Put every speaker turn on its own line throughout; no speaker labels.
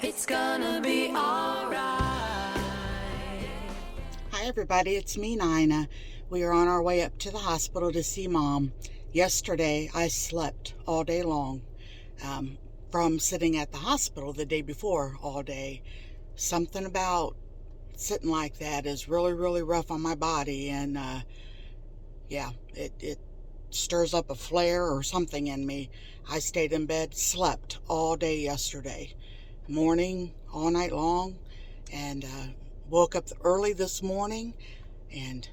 It's gonna be alright.
Hi everybody, it's me, Nina. We are on our way up to the hospital to see Mom. Yesterday I slept all day long from sitting at the hospital the day before all day. Something about sitting like that is really, really rough on my body, and yeah, it stirs up a flare or something in me. I stayed in bed, slept all day yesterday, morning, all night long, and woke up early this morning and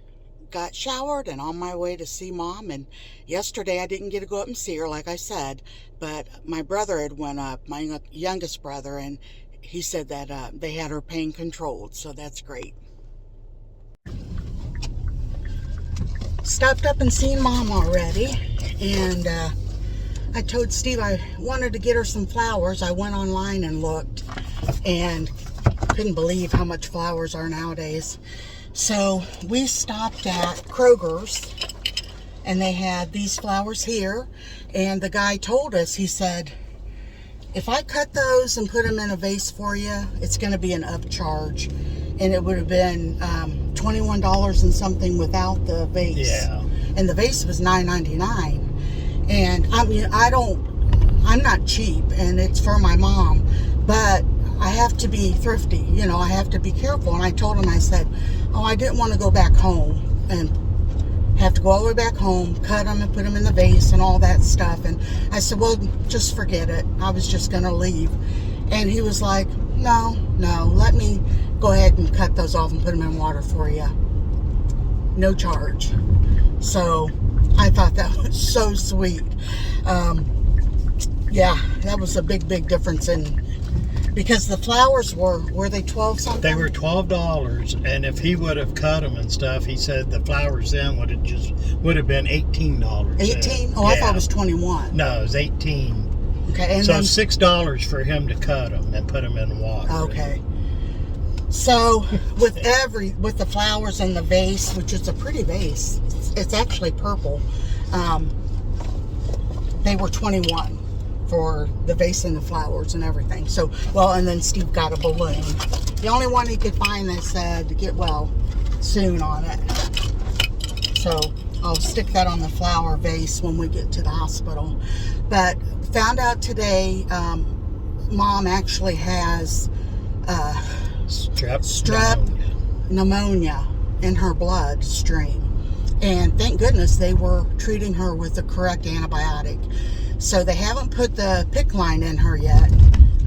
got showered and on my way to see Mom. And yesterday I didn't get to go up and see her like I said, but my brother had went up, my youngest brother, and he said that they had her pain controlled, so that's great. Stopped up and seen Mom already, and I told Steve I wanted to get her some flowers. I went online and looked and couldn't believe how much flowers are nowadays. So we stopped at Kroger's and they had these flowers here, and the guy told us, he said, if I cut those and put them in a vase for you, it's going to be an upcharge. And it would have been $21 and something without the vase.
Yeah.
And the vase was $9.99. And I mean, I'm not cheap, and it's for my mom, but I have to be thrifty, I have to be careful. And I told him, I said, oh, I didn't want to go back home and have to go all the way back home, cut them and put them in the vase and all that stuff. And I said, well, just forget it. I was just going to leave. And he was like, no, let me go ahead and cut those off and put them in water for you. No charge. So I thought that was so sweet. Yeah, that was a big difference because the flowers were they 12 something?
They were $12, and if he would have cut them and stuff, he said the flowers then would have been $18.
18? Oh, yeah. I thought it was 21.
No, it was 18.
Okay, and
so
then
$6 for him to cut them and put them in water.
Okay. So with the flowers and the vase, which is a pretty vase, it's actually purple. They were 21 for the vase and the flowers and everything. So, well, and then Steve got a balloon. The only one he could find that said "Get well soon" on it. So I'll stick that on the flower vase when we get to the hospital. But found out today, Mom actually has strep pneumonia in her bloodstream. And thank goodness they were treating her with the correct antibiotic. So they haven't put the PICC line in her yet.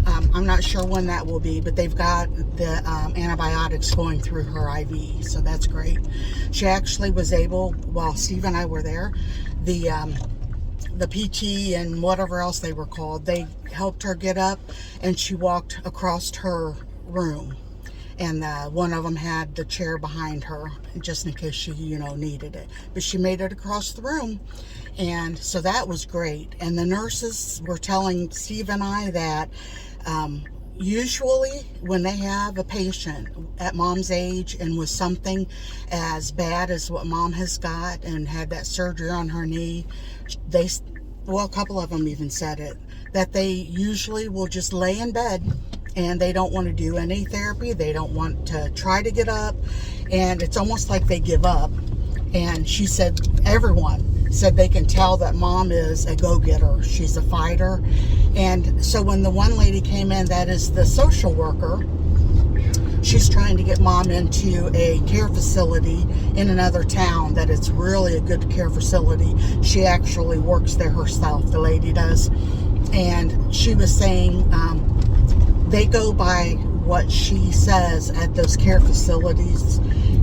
I'm not sure when that will be, but they've got the antibiotics going through her IV, so that's great. She actually was able, while Steve and I were there, the PT and whatever else they were called, they helped her get up, and she walked across her room. And one of them had the chair behind her, just in case she, needed it. But she made it across the room, and so that was great. And the nurses were telling Steve and I that usually when they have a patient at Mom's age and with something as bad as what Mom has got and had that surgery on her knee, a couple of them even said it, that they usually will just lay in bed and they don't want to do any therapy. They don't want to try to get up, and it's almost like they give up. And she said, everyone said they can tell that Mom is a go-getter. She's a fighter. And so when the one lady came in, that is the social worker, she's trying to get Mom into a care facility in another town that it's really a good care facility. She actually works there herself, the lady does. And she was saying they go by what she says at those care facilities.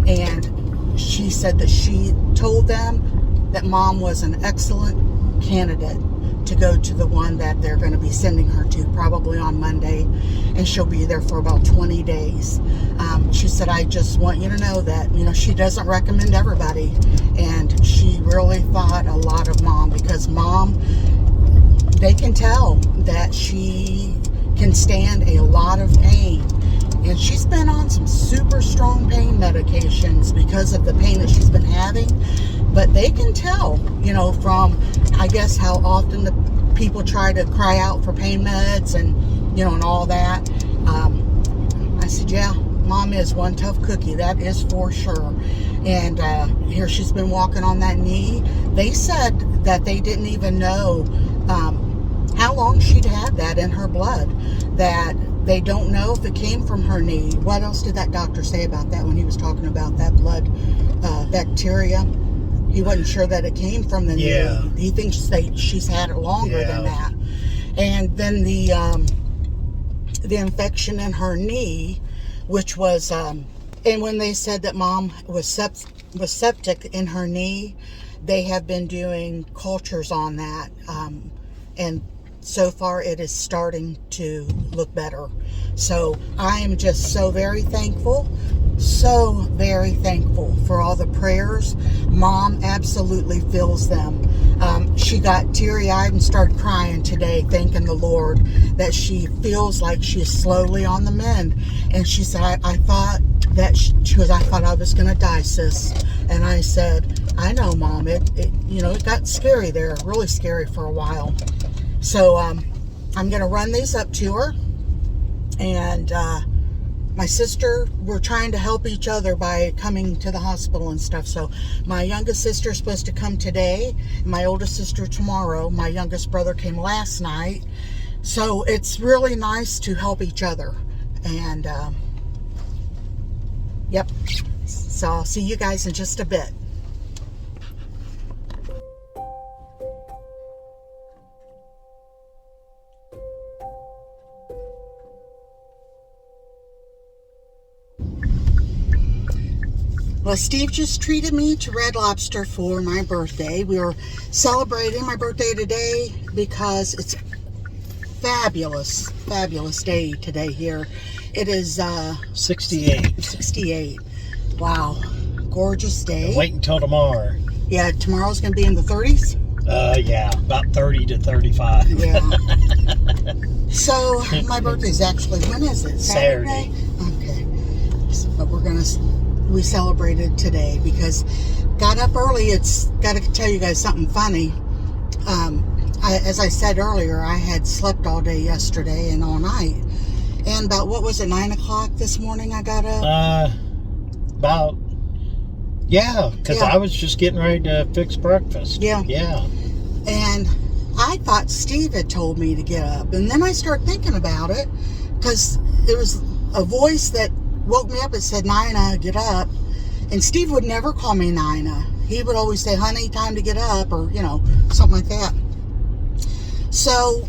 And she said that she told them that Mom was an excellent candidate to go to the one that they're going to be sending her to probably on Monday, and she'll be there for about 20 days. She said, I just want you to know that, she doesn't recommend everybody, and she really thought a lot of Mom, because Mom, they can tell that she can stand a lot of pain, and she's been on some super strong pain medications because of the pain that she's been having. But they can tell, from, I guess, how often the people try to cry out for pain meds and, and all that. I said, yeah, Mom is one tough cookie. That is for sure. And here she's been walking on that knee. They said that they didn't even know how long she'd had that in her blood, that they don't know if it came from her knee. What else did that doctor say about that when he was talking about that blood bacteria? He wasn't sure that it came from the knee. He thinks she's had it longer than that. And then the infection in her knee, which was, and when they said that Mom was septic in her knee, they have been doing cultures on that, and so far it is starting to look better. So I am just so very thankful for all the prayers. Mom absolutely feels them. She got teary-eyed and started crying today, thanking the Lord that she feels like she's slowly on the mend. And she said, I thought that I thought I was going to die, sis. And I said, I know, Mom. It got scary there, really scary for a while. So I'm going to run these up to her. And my sister, we're trying to help each other by coming to the hospital and stuff. So my youngest sister is supposed to come today, my oldest sister tomorrow. My youngest brother came last night. So it's really nice to help each other. And yep. So I'll see you guys in just a bit. Well, Steve just treated me to Red Lobster for my birthday. We were celebrating my birthday today because it's fabulous day today here. It is
68.
68. Wow. Gorgeous day.
Wait until tomorrow.
Yeah, tomorrow's going to be in the 30s?
Yeah, about 30 to 35.
Yeah. So, my birthday's actually, when is it? Saturday? Okay. So, but we celebrated today because got up early. It's got to tell you guys something funny. As I said earlier, I had slept all day yesterday and all night. And about, what was it, 9 o'clock this morning I got up? Because I was just getting ready to fix breakfast. Yeah. And I thought Steve had told me to get up. And then I started thinking about it because it was a voice that woke me up and said, Nina, get up. And Steve would never call me Nina. He would always say, honey, time to get up, or, something like that. So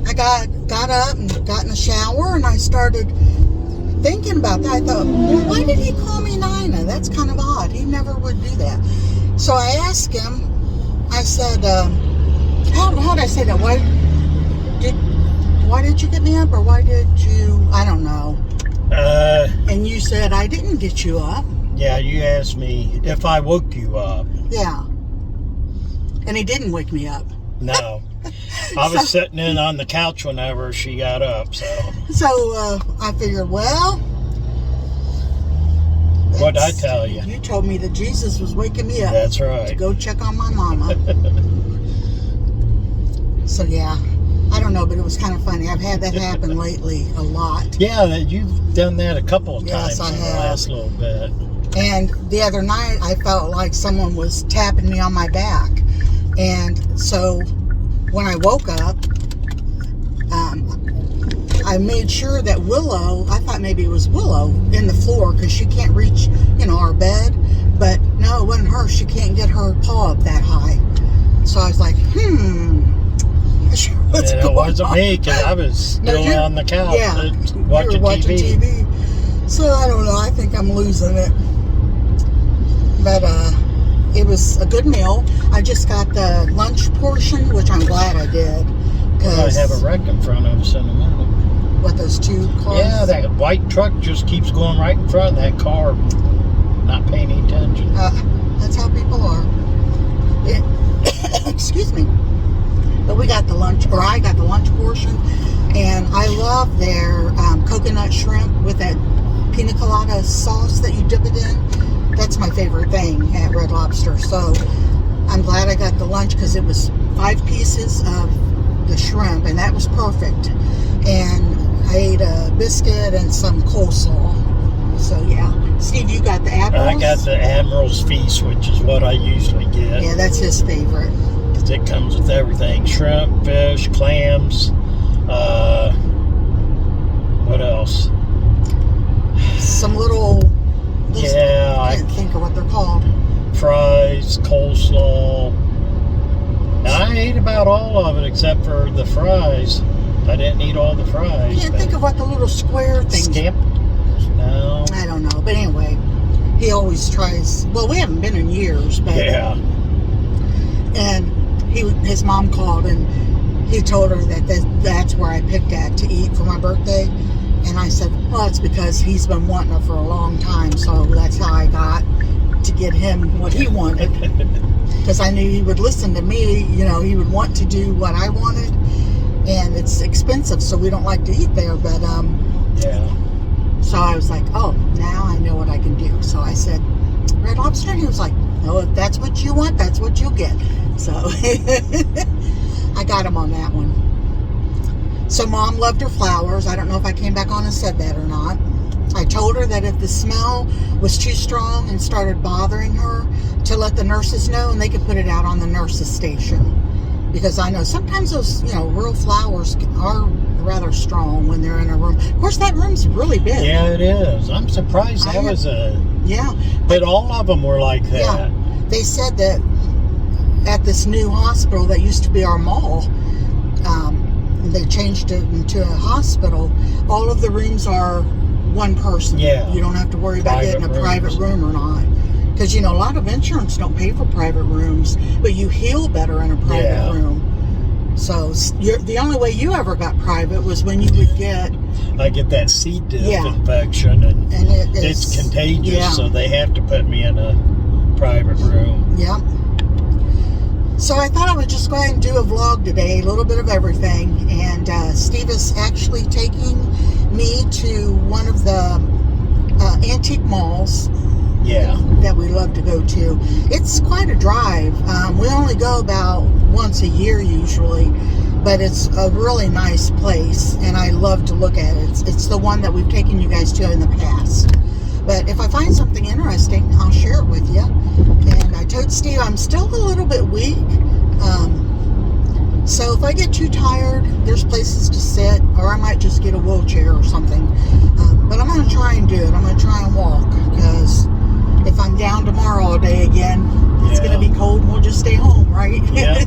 I got up and got in the shower, and I started thinking about that. I thought, well, why did he call me Nina? That's kind of odd. He never would do that. So I asked him, I said, how'd I say that? Why did you get me up, or why did you, I don't know. And you said I didn't get you up.
Yeah, you asked me if I woke you up.
Yeah. And he didn't wake me up.
No. I was sitting in on the couch whenever she got up, so.
So, I figured, well.
What'd I tell you?
You told me that Jesus was waking me up.
That's right.
To go check on my mama. So, yeah. I don't know, but it was kind of funny. I've had that happen lately a lot.
Yeah, you've done that a couple of times
I
in
have.
the last little bit.
And the other night, I felt like someone was tapping me on my back. And so when I woke up, I made sure that Willow, I thought maybe it was Willow in the floor because she can't reach, our bed. But no, it wasn't her. She can't get her paw up that high. So I was like, what's
and it wasn't me because I was still on the couch watching TV.
So I don't know. I think I'm losing it. But it was a good meal. I just got the lunch portion, which I'm glad I did.
We're going to have a wreck in front of us in a minute.
What, those two cars?
Yeah, that white truck just keeps going right in front of that car, not paying any attention.
That's how people are. Excuse me. But we got the lunch, or I got the lunch portion, and I love their coconut shrimp with that pina colada sauce that you dip it in. That's my favorite thing at Red Lobster. So I'm glad I got the lunch because it was 5 pieces of the shrimp, and that was perfect. And I ate a biscuit and some coleslaw. So yeah, Steve, you got the Admirals?
I got the Admiral's Feast, which is what I usually get.
Yeah, that's his favorite.
'Cause it comes with everything: shrimp, fish, clams. What else?
Some little.
Yeah,
I can't think of what they're called.
Fries, coleslaw. I ate about all of it except for the fries. I didn't eat all the
I
fries.
can't think of what the little square things.
Scamp? No.
I don't know, but anyway, he always tries. Well, we haven't been in years, but
Yeah.
and his mom called and he told her that's where I picked at to eat for my birthday, and I said, well, it's because he's been wanting it for a long time, so that's how I got to get him what he wanted, because I knew he would listen to me. You know, he would want to do what I wanted, and it's expensive, so we don't like to eat there, but
Yeah.
so I was like, oh, now I know what I can do. So I said, Red Lobster? And he was like, no, if that's what you want, that's what you'll get. So I got him on that one. So Mom loved her flowers. I don't know if I came back on and said that or not. I told her that if the smell was too strong and started bothering her, to let the nurses know, and they could put it out on the nurses station. Because I know sometimes those, real flowers are rather strong when they're in a room. Of course, that room's really big.
Yeah, it is. I'm surprised that was
Yeah.
But all of them were like that.
Yeah. They said that at this new hospital that used to be our mall, they changed it into a hospital. All of the rooms are one person.
Yeah.
You don't have to worry about
Private
getting a
rooms.
private room or not. Because, a lot of insurance don't pay for private rooms, but you heal better in a private
Yeah.
room. So the only way you ever got private was when you would get,
I get that C. diff
Yeah.
infection, and
and
it's contagious,
yeah.
so they have to put me in a private room.
Yep. So I thought I would just go ahead and do a vlog today, a little bit of everything. And Steve is actually taking me to one of the antique malls
Yeah.
that we love to go to. It's quite a drive. We only go about once a year usually, but it's a really nice place, and I love to look at it. It's the one that we've taken you guys to in the past. But if I find something interesting, I'll share it with you. And I told Steve I'm still a little bit weak. So if I get too tired, there's places to sit, or I might just get a wheelchair or something. But I'm going to try and do it. I'm going to try and walk, because if I'm down tomorrow all day again, it's
Yeah.
going to be cold and we'll just stay home, right?
Yeah.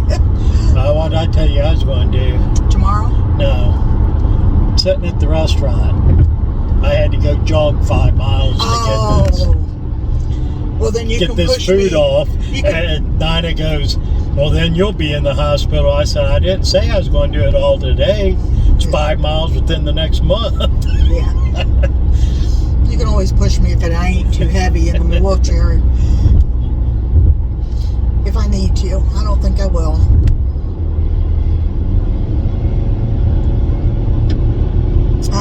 What did I tell you I was going to do?
Tomorrow?
No. Sitting at the restaurant. I had to go jog 5 miles to
Well, then you
get
can
this
push
food
me.
off.
You can-
And Dinah goes, well, then you'll be in the hospital. I said, I didn't say I was going to do it all today. It's 5 miles within the next month.
Yeah. You can always push me if it ain't too heavy in the wheelchair. If I need to. I don't think I will.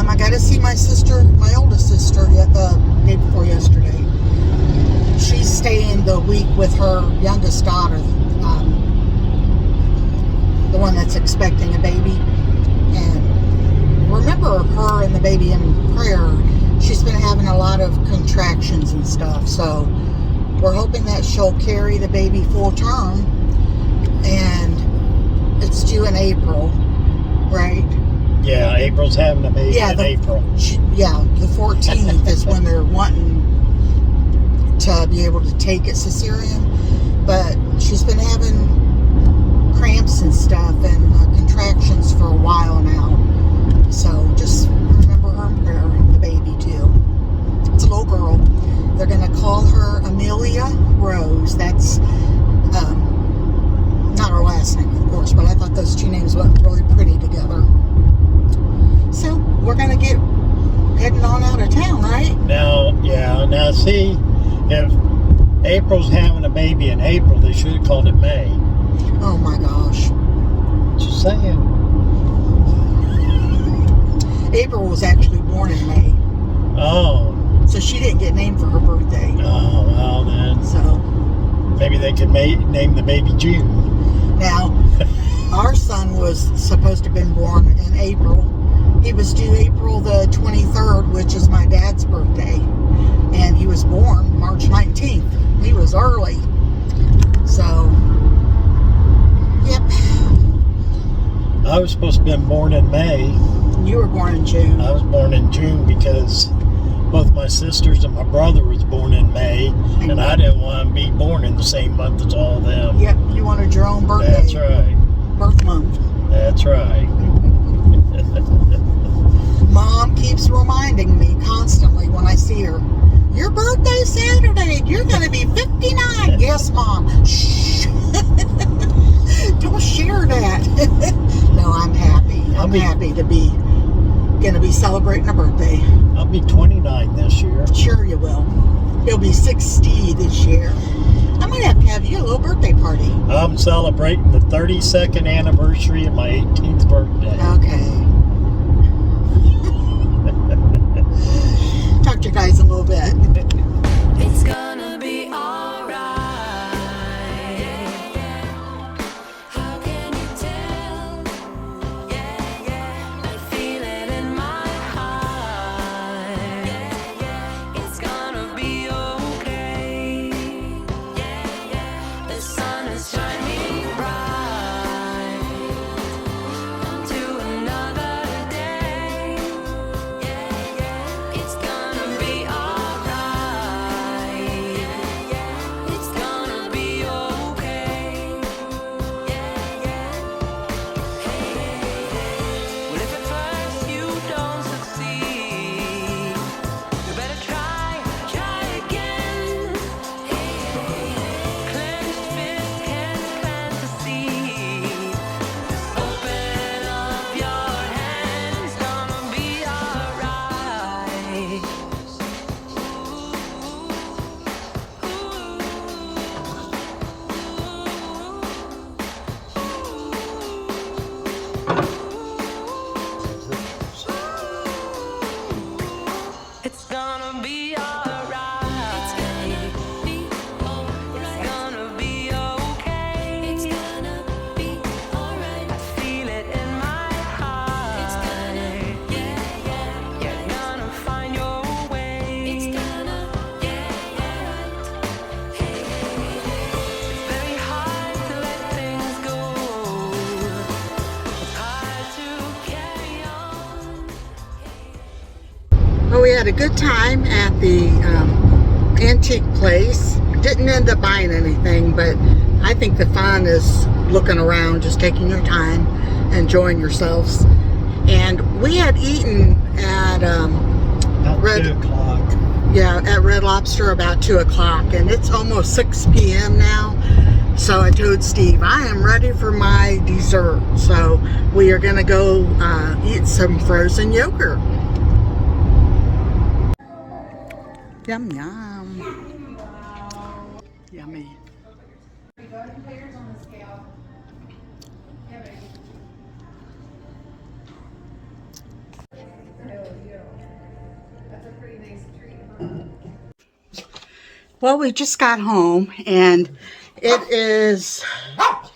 I got to see my sister, my oldest sister, day before yesterday. She's staying the week with her youngest daughter, the one that's expecting a baby. And remember her and the baby in prayer. She's been having a lot of contractions and stuff, so we're hoping that she'll carry the baby full term, and it's due in April, right?
Yeah, April's having a baby in April.
The 14th is when they're wanting to be able to take it cesarean, but she's been having cramps and stuff and contractions for a while now, so just remember her in prayer, and the baby too. It's a little girl. They're going to call her Amelia Rose. That's not her last name, of course, but I thought those two names looked really pretty together. So we're going to get heading on out of town, right?
Now see, if April's having a baby in April, they should have called it May.
Oh my gosh.
Just saying.
April was actually born in May,
Oh,
so she didn't get named for her birthday.
well then,
So
maybe they could name the baby June.
now, our son was supposed to have been born in April. He was due April the 23rd, which is my dad's birthday. And he was born March 19th. He was early. So, yep.
I was supposed to have been born in May.
You were born in June.
I was born in June because both my sisters and my brother was born in May, and I didn't want to be born in the same month as all of them.
Yep, you wanted your own birthday.
That's right.
Birth month.
That's right.
Mom keeps reminding me constantly when I see her, your birthday's Saturday, you're going to be 59. Yes, Mom. Shh. Don't share that. No, I'm happy. I'm happy to be going to be celebrating a birthday.
I'll be 29 this year.
Sure you will. You'll be 60 this year. I'm going to have you a little birthday party.
I'm celebrating the 32nd anniversary of my 18th birthday.
Okay. Talk to you guys a little bit.
It's gonna be alright. How can you tell? I feel it in my heart. It's gonna be okay. The sun is shining bright to another day. It's gonna be alright. It's gonna be okay. Well, if at first you don't succeed, you better try again. Clenched fist can't plant the seed. Open up your hands, gonna be alright. It's gonna be alright. It's gonna be okay. It's gonna be alright. I feel it in my heart. It's gonna, you're gonna find your way. It's gonna, it's very hard to let things go. It's hard to carry on.
Well, we had a good time at the antique place. Didn't end up buying anything, but I think the fun is looking around, just taking your time, enjoying yourselves. And we had eaten at
About
Red-
2 o'clock.
at Red Lobster about 2 o'clock, and it's almost 6 p.m. now. So I told Steve, I am ready for my dessert. So we are going to go eat some frozen yogurt. Yum, yum. Yummy. Well, we just got home, and it's about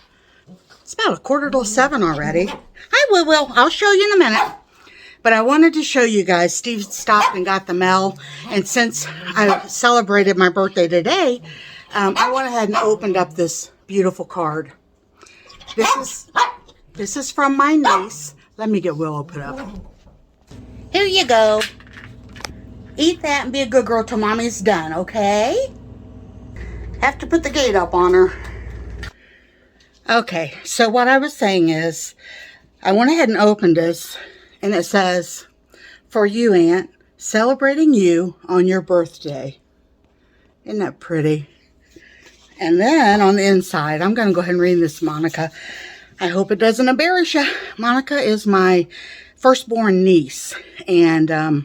6:45 already. Hi, Will. I'll show you in a minute. But I wanted to show you guys, Steve stopped and got the mail, and since I celebrated my birthday today, I went ahead and opened up this beautiful card. This is from my niece. Let me get Willow put up. Here you go. Eat that and be a good girl till Mommy's done, okay? Have to put the gate up on her. Okay, so what I was saying is, I went ahead and opened this, and it says, for you, Aunt, celebrating you on your birthday. Isn't that pretty? And then on the inside, I'm going to go ahead and read this, Monica. I hope it doesn't embarrass you. Monica is my firstborn niece, and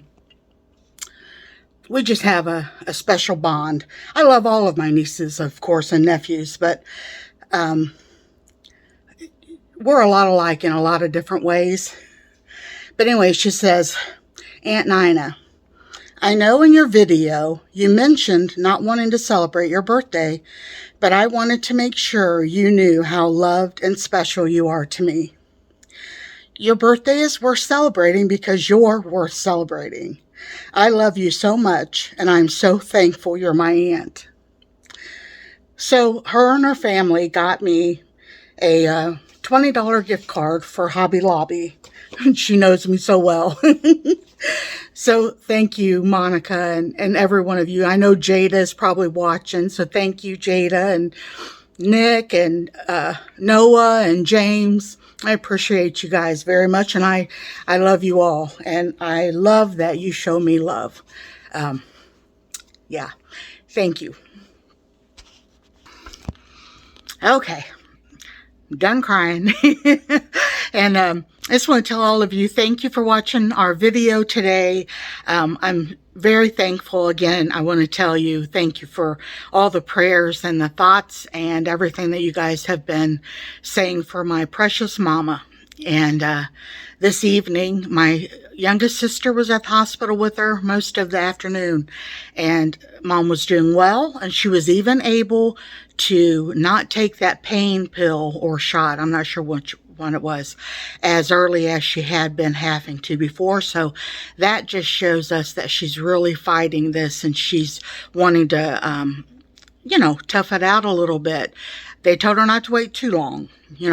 we just have a special bond. I love all of my nieces, of course, and nephews, but we're a lot alike in a lot of different ways. But anyway, she says, Aunt Nina, I know in your video you mentioned not wanting to celebrate your birthday, but I wanted to make sure you knew how loved and special you are to me. Your birthday is worth celebrating because you're worth celebrating. I love you so much, and I'm so thankful you're my aunt. So her and her family got me a $20 gift card for Hobby Lobby. She knows me so well. So thank you, Monica, and every one of you. I know Jada is probably watching, so thank you, Jada, and Nick, and Noah, and James. I appreciate you guys very much, and I love you all, and I love that you show me love. Yeah, thank you. Okay, I'm done crying. And I just want to tell all of you, thank you for watching our video today. I'm very thankful. Again, I want to tell you, thank you for all the prayers and the thoughts and everything that you guys have been saying for my precious mama. And this evening, my youngest sister was at the hospital with her most of the afternoon, and Mom was doing well, and she was even able to not take that pain pill or shot, I'm not sure which one it was, as early as she had been having to before. So that just shows us that she's really fighting this, and she's wanting to tough it out a little bit. They told her not to wait too long,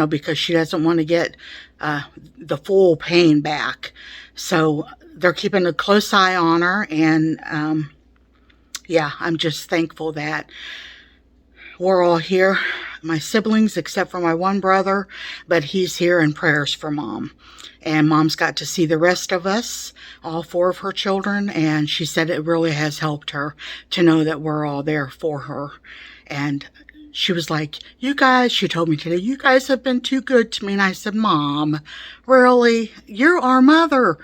because she doesn't want to get the full pain back. So they're keeping a close eye on her, and yeah, I'm just thankful that we're all here, my siblings, except for my one brother, but he's here in prayers for Mom. And Mom's got to see the rest of us, all 4 of her children, and she said it really has helped her to know that we're all there for her. And she was like, you guys, she told me today, you guys have been too good to me. And I said, Mom, really? You're our mother.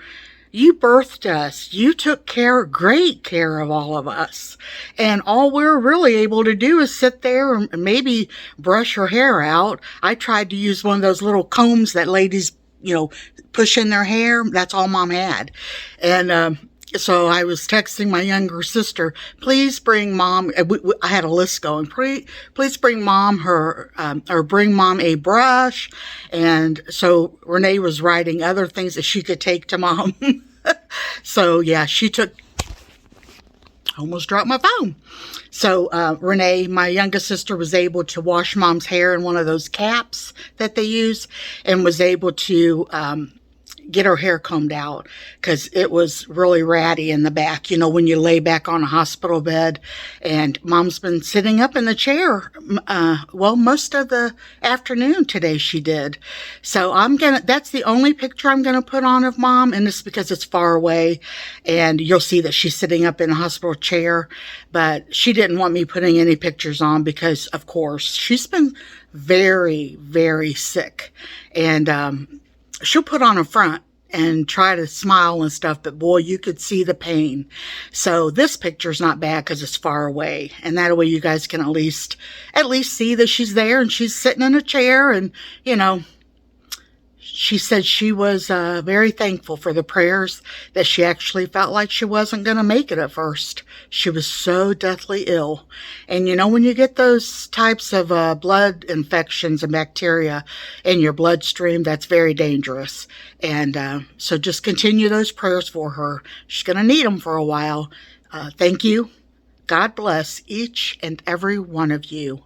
You birthed us. You took great care of all of us. And all we're really able to do is sit there and maybe brush her hair out. I tried to use one of those little combs that ladies, push in their hair. That's all Mom had. And so I was texting my younger sister, please bring Mom, I had a list going, please bring Mom bring Mom a brush. And so Renee was writing other things that she could take to Mom. So yeah, almost dropped my phone. So Renee, my youngest sister, was able to wash Mom's hair in one of those caps that they use, and was able to get her hair combed out because it was really ratty in the back, when you lay back on a hospital bed. And Mom's been sitting up in the chair, most of the afternoon today she did. So that's the only picture I'm going to put on of Mom, and it's because it's far away, and you'll see that she's sitting up in a hospital chair, but she didn't want me putting any pictures on because, of course, she's been very, very sick. And she'll put on a front and try to smile and stuff, but boy, you could see the pain. So this picture's not bad because it's far away, and that way you guys can at least see that she's there and she's sitting in a chair. And she said she was very thankful for the prayers, that she actually felt like she wasn't going to make it at first. She was so deathly ill. And when you get those types of blood infections and bacteria in your bloodstream, that's very dangerous. And so just continue those prayers for her. She's going to need them for a while. Thank you. God bless each and every one of you.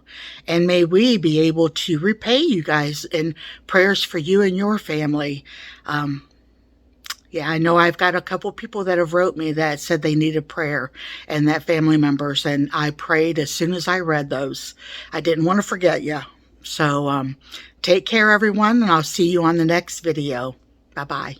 And may we be able to repay you guys in prayers for you and your family. Yeah, I know I've got a couple people that have wrote me that said they needed prayer, and that family members, and I prayed as soon as I read those. I didn't want to forget you. So take care, everyone, and I'll see you on the next video. Bye-bye.